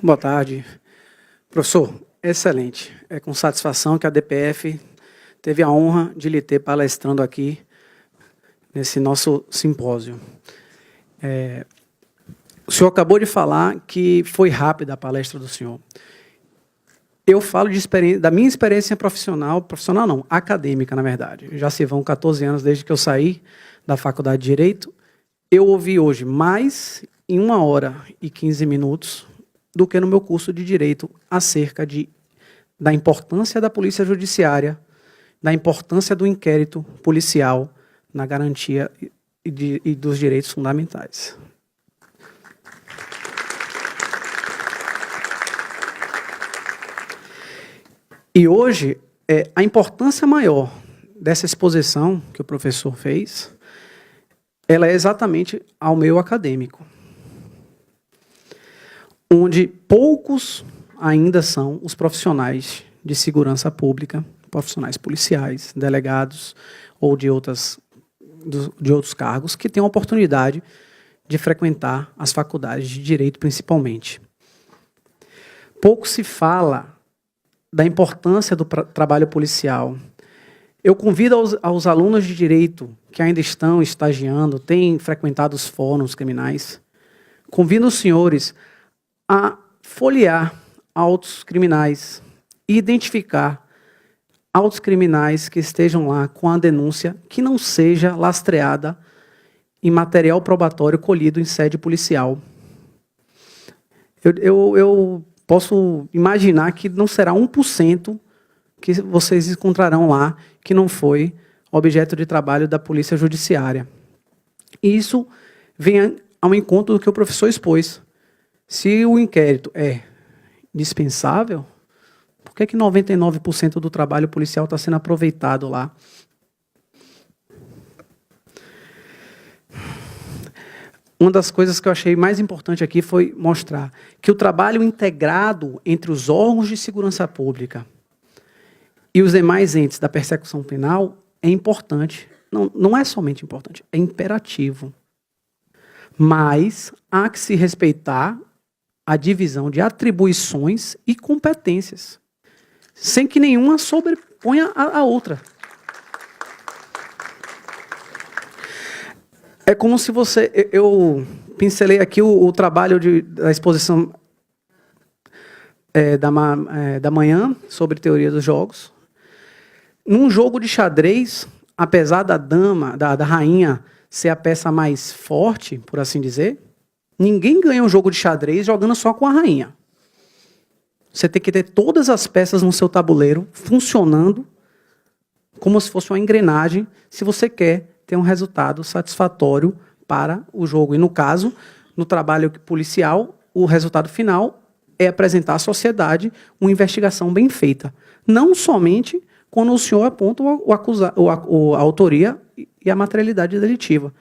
Boa tarde. Professor, excelente. É com satisfação que a DPF teve a honra de lhe ter palestrando aqui nesse nosso simpósio. O senhor acabou de falar que foi rápida a palestra do senhor. Eu falo da minha experiência profissional não, acadêmica, na verdade. Já se vão 14 anos desde que eu saí da Faculdade de Direito. Eu ouvi hoje mais em 1 hora e 15 minutos do que no meu curso de Direito acerca da importância da Polícia Judiciária, da importância do inquérito policial na garantia e dos direitos fundamentais. E hoje, a importância maior dessa exposição que o professor fez, ela é exatamente ao meio acadêmico, onde poucos ainda são os profissionais de segurança pública, profissionais policiais, delegados ou de outros cargos que têm a oportunidade de frequentar as faculdades de direito, principalmente. Pouco se fala da importância do trabalho policial. Eu convido aos alunos de direito que ainda estão estagiando, têm frequentado os fóruns criminais, convido os senhores a folhear autos criminais e identificar autos criminais que estejam lá com a denúncia que não seja lastreada em material probatório colhido em sede policial. Eu posso imaginar que não será 1% que vocês encontrarão lá que não foi objeto de trabalho da Polícia Judiciária. E isso vem ao encontro do que o professor expôs. Se o inquérito é dispensável, por que 99% do trabalho policial está sendo aproveitado lá? Uma das coisas que eu achei mais importante aqui foi mostrar que o trabalho integrado entre os órgãos de segurança pública e os demais entes da persecução penal é importante. Não é somente importante, é imperativo. Mas há que se respeitar a divisão de atribuições e competências, sem que nenhuma sobreponha a outra. É como se você... Eu pincelei aqui o trabalho da exposição da manhã sobre teoria dos jogos. Num jogo de xadrez, apesar da rainha ser a peça mais forte, por assim dizer, ninguém ganha um jogo de xadrez jogando só com a rainha. Você tem que ter todas as peças no seu tabuleiro funcionando como se fosse uma engrenagem, se você quer ter um resultado satisfatório para o jogo. E, no caso, no trabalho policial, o resultado final é apresentar à sociedade uma investigação bem feita. Não somente quando o senhor aponta a autoria e a materialidade delitiva,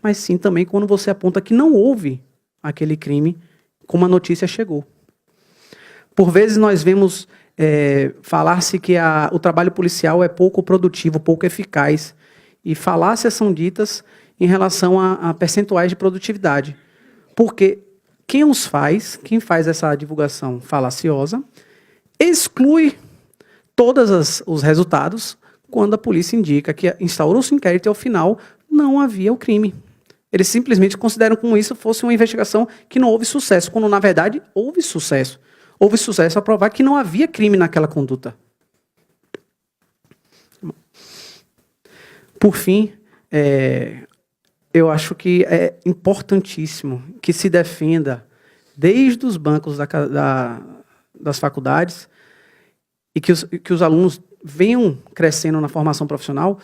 mas sim também quando você aponta que não houve aquele crime como a notícia chegou. Por vezes nós vemos falar-se que o trabalho policial é pouco produtivo, pouco eficaz, e falácias são ditas em relação a percentuais de produtividade. Porque quem faz essa divulgação falaciosa, exclui todos os resultados quando a polícia indica que instaurou-se um inquérito e, ao final, não havia o crime. Eles simplesmente consideram como isso fosse uma investigação que não houve sucesso, quando, na verdade, houve sucesso. Houve sucesso a provar que não havia crime naquela conduta. Por fim, eu acho que é importantíssimo que se defenda, desde os bancos das faculdades, e que os alunos venham crescendo na formação profissional,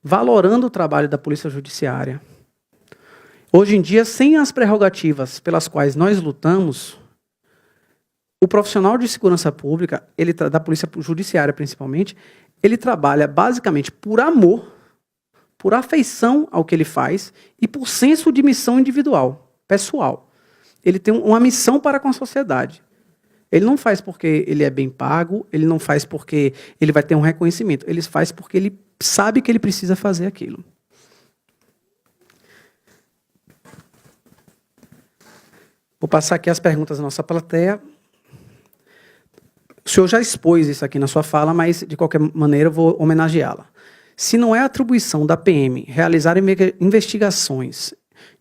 valorando o trabalho da Polícia Judiciária. Hoje em dia, sem as prerrogativas pelas quais nós lutamos, o profissional de segurança pública, da Polícia Judiciária principalmente, ele trabalha basicamente por amor, por afeição ao que ele faz e por senso de missão individual, pessoal. Ele tem uma missão para com a sociedade. Ele não faz porque ele é bem pago, ele não faz porque ele vai ter um reconhecimento, ele faz porque ele sabe que ele precisa fazer aquilo. Vou passar aqui as perguntas da nossa plateia. senhor já expôs isso aqui na sua fala, mas, de qualquer maneira, eu vou homenageá-la. Se não é atribuição da PM realizar investigações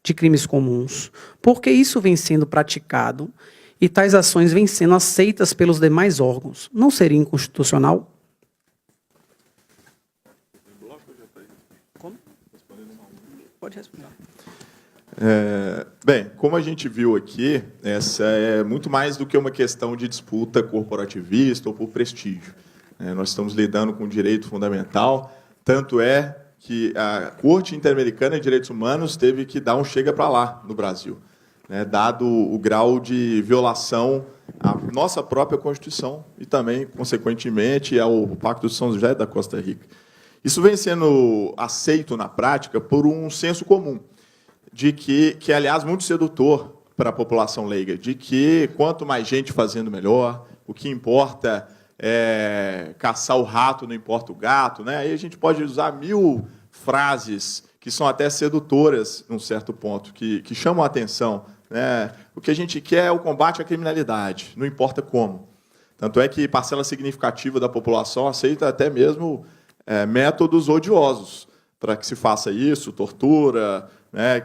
de crimes comuns, por que isso vem sendo praticado e tais ações vêm sendo aceitas pelos demais órgãos? Não seria inconstitucional? Como? Pode responder. Bem, como a gente viu aqui, essa é muito mais do que uma questão de disputa corporativista ou por prestígio. Nós estamos lidando com direito fundamental, tanto é que a Corte Interamericana de Direitos Humanos teve que dar um chega para lá no Brasil, dado o grau de violação à nossa própria Constituição e também, consequentemente, ao Pacto de São José da Costa Rica. Isso vem sendo aceito na prática por um senso comum, de que é, aliás, muito sedutor para a população leiga, de que quanto mais gente fazendo, melhor, o que importa é caçar o rato, não importa o gato. Aí a gente pode usar 1000 frases que são até sedutoras, num certo ponto, que chamam a atenção. O que a gente quer é o combate à criminalidade, não importa como. Tanto é que parcela significativa da população aceita até mesmo métodos odiosos para que se faça isso, tortura,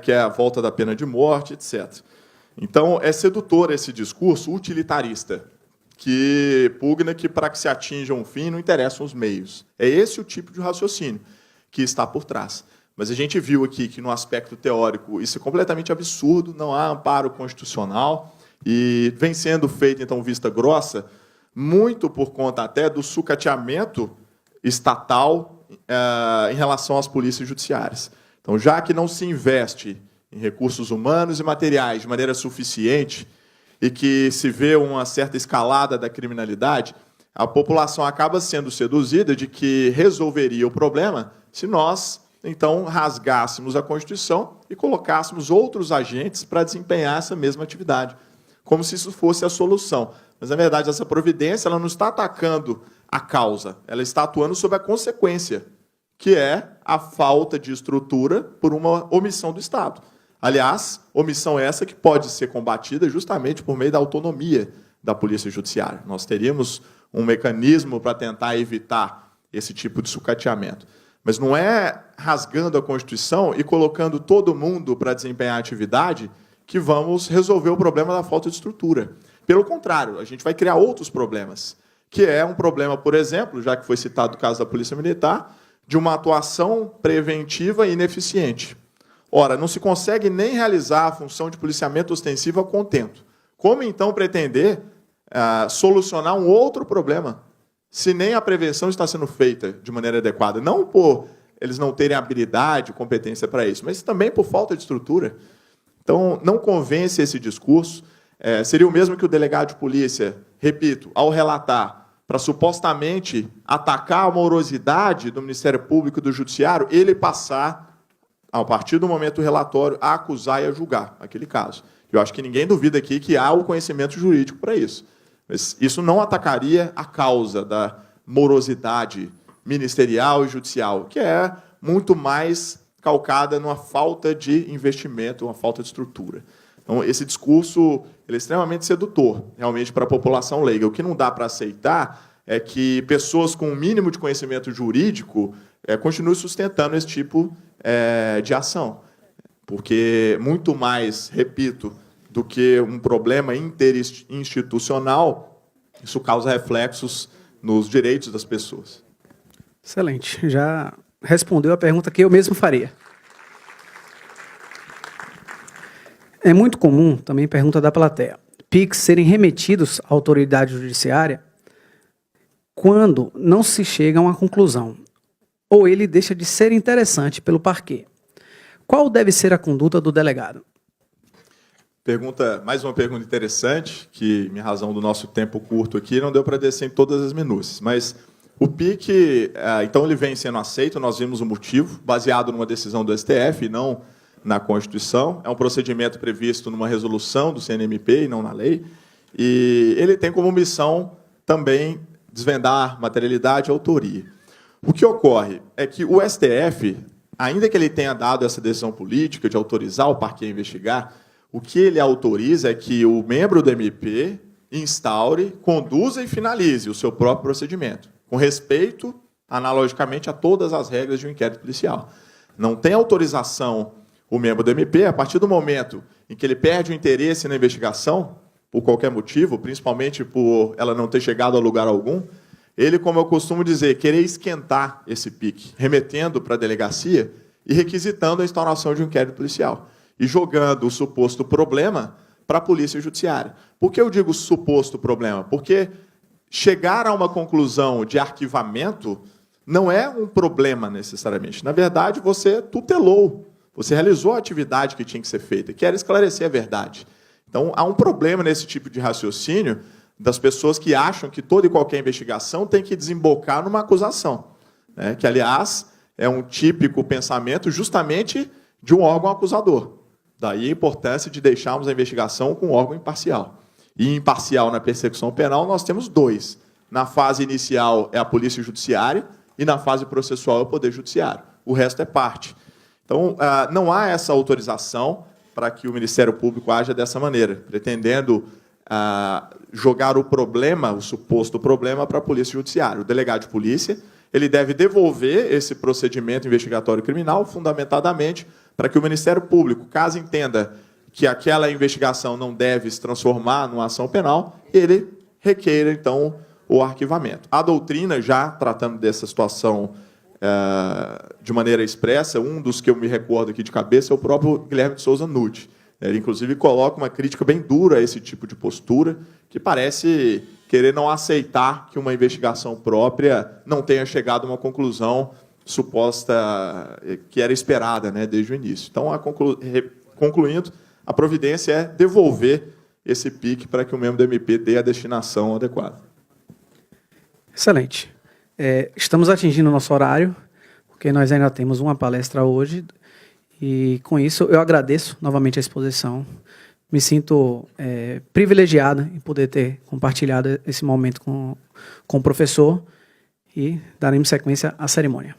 que é a volta da pena de morte, etc. Então, é sedutor esse discurso utilitarista, que pugna que, para que se atinja um fim, não interessam os meios. É esse o tipo de raciocínio que está por trás. Mas a gente viu aqui que, no aspecto teórico, isso é completamente absurdo, não há amparo constitucional, e vem sendo feita, então, vista grossa, muito por conta até do sucateamento estatal em relação às polícias judiciárias. Então, já que não se investe em recursos humanos e materiais de maneira suficiente e que se vê uma certa escalada da criminalidade, a população acaba sendo seduzida de que resolveria o problema se nós, então, rasgássemos a Constituição e colocássemos outros agentes para desempenhar essa mesma atividade, como se isso fosse a solução. Mas, na verdade, essa providência ela não está atacando a causa, ela está atuando sobre a consequência, que é a falta de estrutura por uma omissão do Estado. Aliás, omissão essa que pode ser combatida justamente por meio da autonomia da Polícia Judiciária. Nós teríamos um mecanismo para tentar evitar esse tipo de sucateamento. Mas não é rasgando a Constituição e colocando todo mundo para desempenhar a atividade que vamos resolver o problema da falta de estrutura. Pelo contrário, a gente vai criar outros problemas, que é um problema, por exemplo, já que foi citado o caso da Polícia Militar, de uma atuação preventiva ineficiente. Ora, não se consegue nem realizar a função de policiamento ostensivo a contento. Como, então, pretender solucionar um outro problema, se nem a prevenção está sendo feita de maneira adequada? Não por eles não terem habilidade, competência para isso, mas também por falta de estrutura. Então, não convence esse discurso. Seria o mesmo que o delegado de polícia, repito, ao relatar para supostamente atacar a morosidade do Ministério Público e do Judiciário, ele passar, a partir do momento do relatório, a acusar e a julgar aquele caso. Eu acho que ninguém duvida aqui que há o conhecimento jurídico para isso. Mas isso não atacaria a causa da morosidade ministerial e judicial, que é muito mais calcada numa falta de investimento, uma falta de estrutura. Então, esse discurso ele é extremamente sedutor, realmente, para a população leiga. O que não dá para aceitar é que pessoas com um mínimo de conhecimento jurídico continuem sustentando esse tipo de ação. Porque, muito mais, repito, do que um problema interinstitucional, isso causa reflexos nos direitos das pessoas. Excelente. Já respondeu a pergunta que eu mesmo faria. É muito comum, também pergunta da plateia, PIX serem remetidos à autoridade judiciária quando não se chega a uma conclusão, ou ele deixa de ser interessante pelo parquê. Qual deve ser a conduta do delegado? Mais uma pergunta interessante, que, em razão do nosso tempo curto aqui, não deu para descer em todas as minúcias, mas o PIC, então, ele vem sendo aceito, nós vimos o motivo, baseado numa decisão do STF, e não na Constituição. É um procedimento previsto numa resolução do CNMP e não na lei. E ele tem como missão também desvendar materialidade e autoria. O que ocorre é que o STF, ainda que ele tenha dado essa decisão política de autorizar o parquê a investigar, o que ele autoriza é que o membro do MP instaure, conduza e finalize o seu próprio procedimento, com respeito, analogicamente, a todas as regras de um inquérito policial. Não tem autorização o membro do MP, a partir do momento em que ele perde o interesse na investigação, por qualquer motivo, principalmente por ela não ter chegado a lugar algum, ele, como eu costumo dizer, querer esquentar esse pique, remetendo para a delegacia e requisitando a instauração de um inquérito policial, e jogando o suposto problema para a polícia judiciária. Por que eu digo suposto problema? Porque chegar a uma conclusão de arquivamento não é um problema necessariamente. Na verdade, você tutelou, você realizou a atividade que tinha que ser feita, que era esclarecer a verdade. Então, há um problema nesse tipo de raciocínio das pessoas que acham que toda e qualquer investigação tem que desembocar numa acusação, né? Que, aliás, é um típico pensamento justamente de um órgão acusador. Daí a importância de deixarmos a investigação com um órgão imparcial. E imparcial na persecução penal nós temos dois. Na fase inicial é a polícia judiciária e na fase processual é o Poder Judiciário. O resto é parte. Então, não há essa autorização para que o Ministério Público haja dessa maneira, pretendendo jogar o problema, o suposto problema, para a Polícia Judiciária. O delegado de polícia ele deve devolver esse procedimento investigatório criminal, fundamentadamente, para que o Ministério Público, caso entenda que aquela investigação não deve se transformar numa ação penal, ele requeira, então, o arquivamento. A doutrina, já tratando dessa situação de maneira expressa, um dos que eu me recordo aqui de cabeça é o próprio Guilherme de Souza Nutti. Ele, inclusive, coloca uma crítica bem dura a esse tipo de postura, que parece querer não aceitar que uma investigação própria não tenha chegado a uma conclusão suposta que era esperada, né, desde o início. Então, concluindo, a providência é devolver esse PIC para que o membro do MP dê a destinação adequada. Excelente. Estamos atingindo o nosso horário, porque nós ainda temos uma palestra hoje, e com isso eu agradeço novamente a exposição. Me sinto privilegiada em poder ter compartilhado esse momento com o professor, e daremos sequência à cerimônia.